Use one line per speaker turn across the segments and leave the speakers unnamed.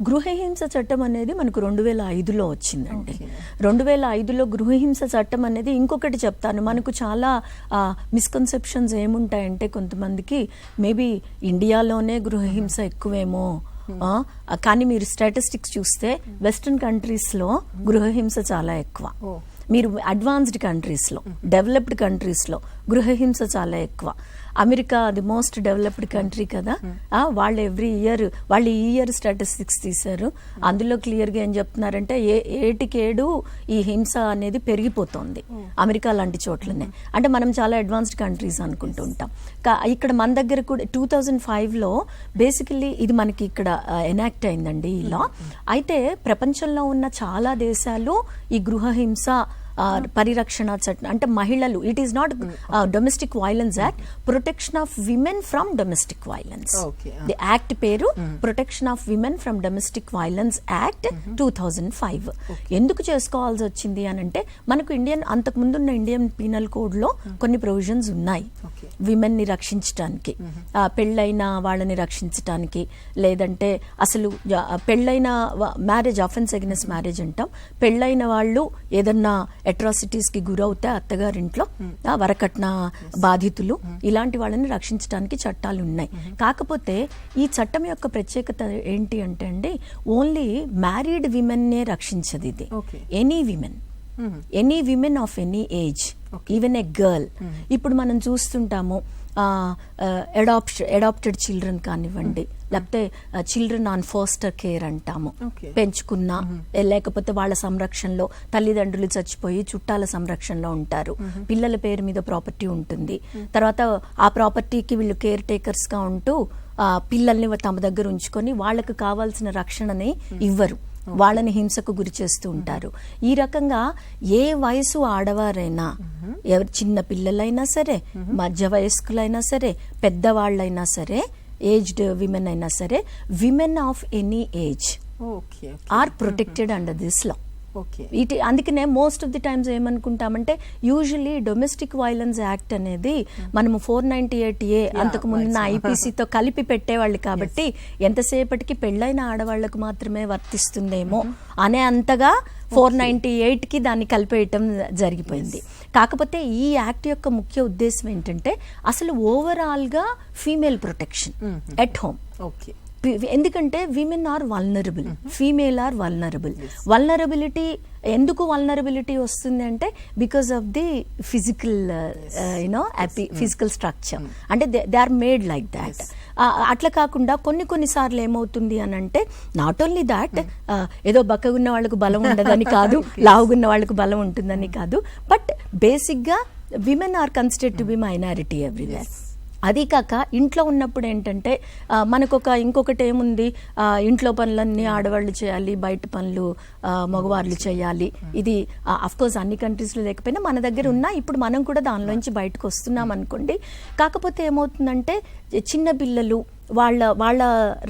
గృహహింస చట్టం అనేది మనకు 2005లో వచ్చిందండి. 2005లో గృహహింస చట్టం అనేది, ఇంకొకటి చెప్తాను, మనకు చాలా మిస్కన్సెప్షన్స్ ఏముంటాయంటే కొంతమందికి మేబీ ఇండియాలోనే గృహహింస ఎక్కువేమో, కానీ మీరు స్టాటిస్టిక్స్ చూస్తే వెస్టర్న్ కంట్రీస్లో గృహహింస చాలా ఎక్కువ. మీరు అడ్వాన్స్డ్ కంట్రీస్లో, డెవలప్డ్ కంట్రీస్లో గృహహింస చాలా ఎక్కువ. America the most developed country కదా, వాళ్ళు ఎవ్రీ ఇయర్ వాళ్ళు ఈ ఇయర్ స్టాటిస్టిక్స్ తీశారు. అందులో క్లియర్గా ఏం చెప్తున్నారంటే ఏటికేడు ఈ హింస అనేది పెరిగిపోతుంది అమెరికా లాంటి చోట్లనే. అంటే మనం చాలా అడ్వాన్స్డ్ కంట్రీస్ అనుకుంటూ ఉంటాం. ఇక్కడ మన దగ్గర కూడా 2005లో బేసికలీ ఇది మనకి ఇక్కడ ఎనాక్ట్ అయిందండి ఈ లా. అయితే ప్రపంచంలో ఉన్న చాలా దేశాలు ఈ గృహహింస పరిరక్షణ చట్టం, అంటే మహిళలు, it is not domestic violence act, protection of women from domestic violence. The act పేరు protection of women from domestic violence act 2005. ఎందుకు చేసుకోవాల్సి వచ్చింది అని అంటే మనకు అంతకు ముందున్న ఇండియన్ పీనల్ కోడ్ లో కొన్ని ప్రొవిజన్స్ ఉన్నాయి విమెన్ ని రక్షించడానికి, పెళ్ళైన వాళ్ళని రక్షించడానికి, లేదంటే అసలు పెళ్ళైన మ్యారేజ్ అఫెన్స్ అగైన్స్ మ్యారేజ్ అంటాం, పెళ్ళైన వాళ్ళు ఏదన్నా అట్రాసిటీస్ కి గురవుతే అత్తగారింట్లో వరకట్న బాధితులు, ఇలాంటి వాళ్ళని రక్షించడానికి చట్టాలు ఉన్నాయి. కాకపోతే ఈ చట్టం యొక్క ప్రత్యేకత ఏంటి అంటే అండి, ఓన్లీ మ్యారీడ్ విమెన్ నే రక్షించదు ఇది. Any women of any age, even a girl. ఇప్పుడు మనం చూస్తుంటాము అడాప్టెడ్ చిల్డ్రన్ కానివ్వండి, లేకపోతే చిల్డ్రన్ ఆన్ ఫోస్టర్ కేర్ అంటాము, పెంచుకున్న లేకపోతే వాళ్ళ సంరక్షణలో, తల్లిదండ్రులు చచ్చిపోయి చుట్టాల సంరక్షణలో ఉంటారు, పిల్లల పేరు మీద ప్రాపర్టీ ఉంటుంది, తర్వాత ఆ ప్రాపర్టీకి వీళ్ళు కేర్ టేకర్స్ గా ఉంటూ పిల్లల్ని తమ దగ్గర ఉంచుకొని వాళ్ళకు కావాల్సిన రక్షణని ఇవ్వరు, వాళ్ళని హింసకు గురి చేస్తూ ఉంటారు. ఈ రకంగా ఏ వయసు ఆడవారైనా, ఎవరు చిన్న పిల్లలైనా సరే, మధ్య వయస్కులైనా సరే, పెద్దవాళ్ళైనా సరే, ఏజ్డ్ విమెన్ అయినా సరే, women of any age are protected under this law. అందుకనే మోస్ట్ ఆఫ్ ది టైమ్స్ ఏమనుకుంటామంటే యూజువల్లీ డొమెస్టిక్ వైలెన్స్ యాక్ట్ అనేది మనము 498A అంతకు ముందున్న ఐపీసీతో కలిపి పెట్టేవాళ్ళు కాబట్టి ఎంతసేపటికి పెళ్ళైన ఆడవాళ్లకు మాత్రమే వర్తిస్తుందేమో అనే అంతగా 498కి దాన్ని కలిపేయటం జరిగిపోయింది. కాకపోతే ఈ యాక్ట్ యొక్క ముఖ్య ఉద్దేశం ఏంటంటే అసలు ఓవరాల్ గా ఫీమేల్ ప్రొటెక్షన్ ఎట్ హోమ్. ఎందుకంటే women are vulnerable, female are vulnerable. Vulnerability ఎందుకు వల్నరబిలిటీ వస్తుంది అంటే because of the physical physical structure, అంటే they are made like that. అట్లా కాకుండా కొన్నిసార్లు ఏమవుతుంది అని అంటే నాట్ ఓన్లీ దాట్, ఏదో బక్కగున్న వాళ్ళకు బలం ఉండదని కాదు, లావుగున్న వాళ్ళకు బలం ఉంటుందని కాదు, బట్ బేసిక్ గా women are considered to be minority everywhere. అది కాక ఇంట్లో ఉన్నప్పుడు ఏంటంటే మనకు ఇంకొకటి ఏముంది, ఇంట్లో పనులన్నీ ఆడవాళ్ళు చేయాలి, బయట పనులు మగవాళ్ళు చేయాలి. ఇది అఫ్కోర్స్ అన్ని కంట్రీస్లో లేకపోయినా మన దగ్గర ఉన్నా ఇప్పుడు మనం కూడా దానిలోంచి బయటకు వస్తున్నాం అనుకోండి. కాకపోతే ఏమవుతుందంటే చిన్న పిల్లలు వాళ్ళ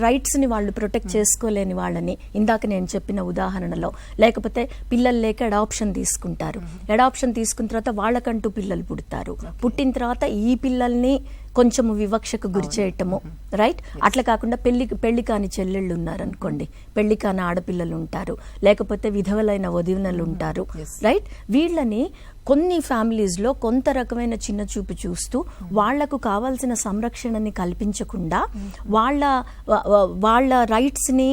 రైట్స్ని వాళ్ళు ప్రొటెక్ట్ చేసుకోలేని వాళ్ళని, ఇందాక నేను చెప్పిన ఉదాహరణలో, లేకపోతే పిల్లలు లేక అడాప్షన్ తీసుకుంటారు, అడాప్షన్ తీసుకున్న తర్వాత వాళ్ళకంటూ పిల్లలు పుడతారు, పుట్టిన తర్వాత ఈ పిల్లల్ని కొంచెము వివక్షకు గురి చేయటము, రైట్. అట్లా కాకుండా పెళ్లి కాని చెల్లెళ్ళు ఉన్నారనుకోండి, పెళ్లి కాని ఆడపిల్లలు ఉంటారు, లేకపోతే విధవలైన వదినలు ఉంటారు, రైట్. వీళ్ళని కొన్ని ఫ్యామిలీస్లో కొంత రకమైన చిన్న చూపు చూస్తూ వాళ్లకు కావాల్సిన సంరక్షణని కల్పించకుండా వాళ్ళ రైట్స్ని,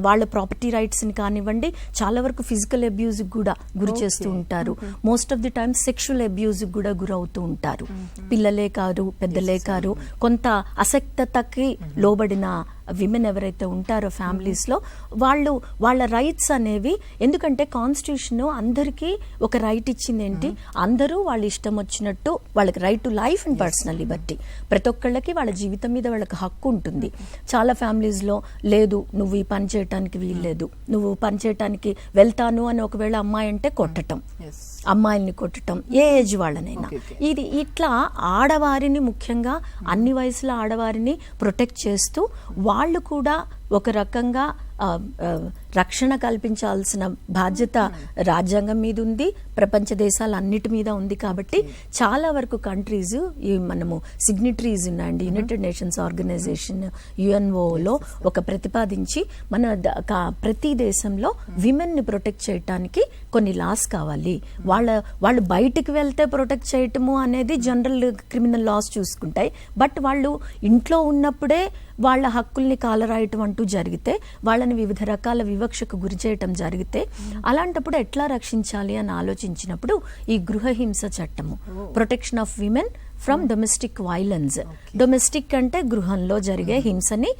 వాళ్ళ ప్రాపర్టీ రైట్స్ని కానివ్వండి, చాలా వరకు ఫిజికల్ అబ్యూజ్ కూడా గురి చేస్తూ ఉంటారు. Most of the time sexual abuse కూడా గురవుతూ ఉంటారు. పిల్లలే కాదు, పెద్దలే కాదు, కొంత అసక్తతకి లోబడిన విమెన్ ఎవరైతే ఉంటారో ఫ్యామిలీస్ లో వాళ్ళ రైట్స్ అనేవి, ఎందుకంటే కాన్స్టిట్యూషన్ అందరికీ ఒక రైట్ ఇచ్చింది ఏంటి, అందరూ వాళ్ళ ఇష్టం వచ్చినట్టు వాళ్ళకి right to life and personal Liberty, ప్రతి ఒక్కళ్ళకి వాళ్ళ జీవితం మీద వాళ్ళకి హక్కు ఉంటుంది. చాలా ఫ్యామిలీస్ లో లేదు, నువ్వు ఈ పని చేయటానికి వీల్లేదు, నువ్వు పని చేయటానికి వెళ్తాను అని ఒకవేళ అమ్మాయి అంటే కొట్టటం, అమ్మాయిల్ని కొట్టటం, ఏ ఏజ్ వాళ్ళనైనా. ఇది ఇట్లా ఆడవారిని, ముఖ్యంగా అన్ని వయసుల ఆడవారిని ప్రొటెక్ట్ చేస్తూ వాళ్ళు కూడా ఒక రకంగా రక్షణ కల్పించాల్సిన బాధ్యత రాజ్యాంగం మీద ఉంది, ప్రపంచ దేశాలన్నిటి మీద ఉంది. కాబట్టి చాలా వరకు కంట్రీస్ మనము సిగ్నిటరీస్ ఉన్నాయండి, యునైటెడ్ నేషన్స్ ఆర్గనైజేషన్ యుఎన్ఓలో ఒక ప్రతిపాదించి మన ప్రతి దేశంలో విమెన్ ని ప్రొటెక్ట్ చేయడానికి కొన్ని లాస్ కావాలి. వాళ్ళు బయటికి వెళ్తే ప్రొటెక్ట్ చేయటము అనేది జనరల్ క్రిమినల్ లాస్ చూసుకుంటాయి. బట్ వాళ్ళు ఇంట్లో ఉన్నప్పుడే వాళ్ళ హక్కుల్ని కాలరాయటం అంటూ జరిగితే, వాళ్ళని వివిధ రకాల వివక్షకు గురి చేయటం జరిగితే, అలాంటప్పుడు ఎట్లా రక్షించాలి అని ఆలోచించినప్పుడు ఈ గృహహింస చట్టము, protection of women from domestic violence. Domestic అంటే గృహంలో జరిగే హింసని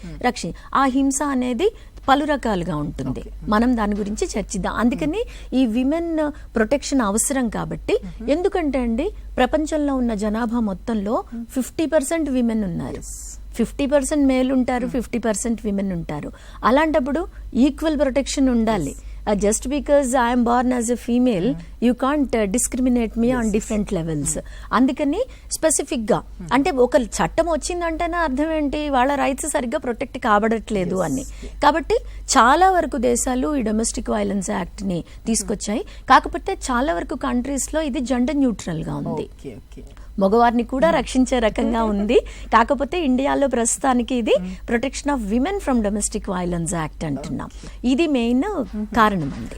ఆ హింస అనేది పలు రకాలుగా ఉంటుంది. మనం దాని గురించి చర్చిద్దాం. అందుకని ఈ విమెన్ ప్రొటెక్షన్ అవసరం కాబట్టి, ఎందుకంటే అండి ప్రపంచంలో ఉన్న జనాభా మొత్తంలో 50% విమెన్ ఉన్నారు, 50% మేల్ ఉంటారు, 50% విమెన్ ఉంటారు. అలాంటప్పుడు ఈక్వల్ ప్రొటెక్షన్ ఉండాలి. Just because I'm born as a female you can't discriminate me on different levels. అందుకని స్పెసిఫిక్ గా అంటే ఒక చట్టం వచ్చిందంటేనే అర్థం ఏంటి, వాళ్ళ రైట్స్ సరిగ్గా ప్రొటెక్ట్ కాబడట్లేదు అని. కాబట్టి చాలా వరకు దేశాలు ఈ డొమెస్టిక్ వైలెన్స్ యాక్ట్ ని తీసుకొచ్చాయి. కాకపోతే చాలా వరకు కంట్రీస్ లో ఇది జెండర్ న్యూట్రల్ గా ఉంది, మగవారిని కూడా రక్షించే రకంగా ఉంది. కాకపోతే ఇండియాలో ప్రస్తుతానికి ఇది protection of women from domestic violence act అంటున్నాం. ఇది మెయిన్ కారణం అండి.